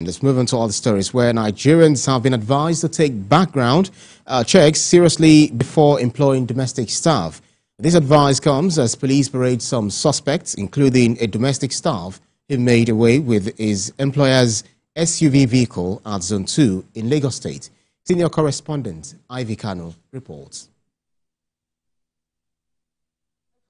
Let's move on to other stories where Nigerians have been advised to take background checks seriously before employing domestic staff. This advice comes as police parade some suspects, including a domestic staff who made away with his employer's SUV vehicle at Zone 2 in Lagos State. Senior correspondent Ivy Kano reports.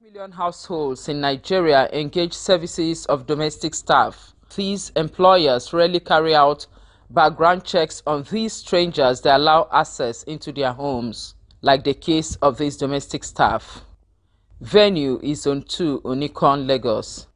Million households in Nigeria engage services of domestic staff. These employers rarely carry out background checks on these strangers that allow access into their homes, like the case of this domestic staff. Venue is Zone 2, Onikon, Lagos.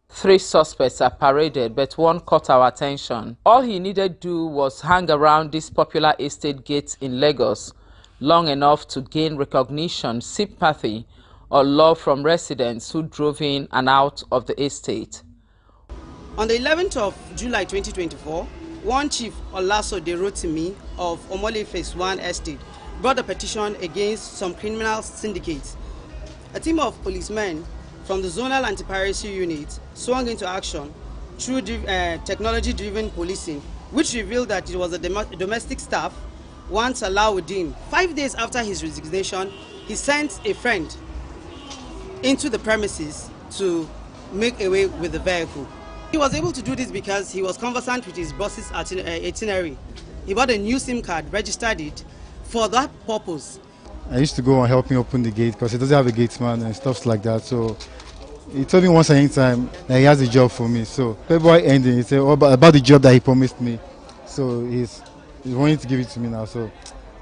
3 suspects are paraded, but one caught our attention. All he needed to do was hang around this popular estate gate in Lagos long enough to gain recognition, sympathy, or love from residents who drove in and out of the estate. On the 11th of July 2024, one Chief Olasode Rotimi of Omole Phase 1 Estate brought a petition against some criminal syndicates. A team of policemen from the Zonal Anti-Piracy Unit swung into action through technology-driven policing, which revealed that it was a domestic staff, once Alauddin. 5 days after his resignation, he sent a friend into the premises to make away with the vehicle. He was able to do this because he was conversant with his boss's itinerary. He bought a new SIM card, registered it for that purpose. I used to go and help him open the gate because he doesn't have a gatesman and stuff like that. So he told me once at any time that he has a job for me. So February ending, he said about the job that he promised me. So he's wanting to give it to me now. So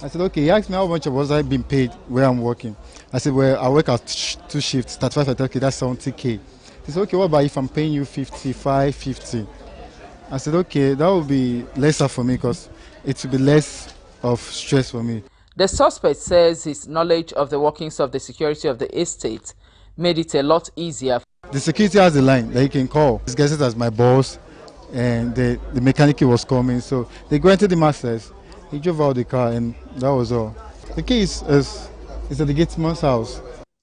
I said, okay. He asked me how much was I being paid where I'm working. I said, well, I work at 2 shifts, 35 at 30, that's 70K. He said, okay, what about if I'm paying you 55, 50? I said, okay, that will be lesser for me because it will be less of stress for me. The suspect says his knowledge of the workings of the security of the estate made it a lot easier. The security has a line that he can call. This guy says as my boss, and the mechanic was coming, so they granted him access. He drove out the car, and that was all. The key is at the gatesman's house.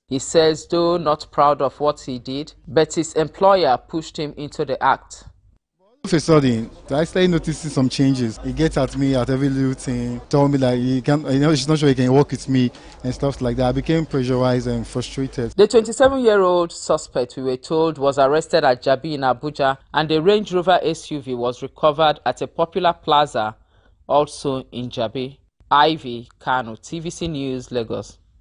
He says, though not proud of what he did, but his employer pushed him into the act. All of a sudden, I started noticing some changes. He gets at me at every little thing, told me like he's not sure he can work with me and stuff like that. I became pressurized and frustrated. The 27-year-old suspect, we were told, was arrested at Jabi in Abuja, and the Range Rover SUV was recovered at a popular plaza, also in Jabi. Ivy Kano, TVC News, Lagos.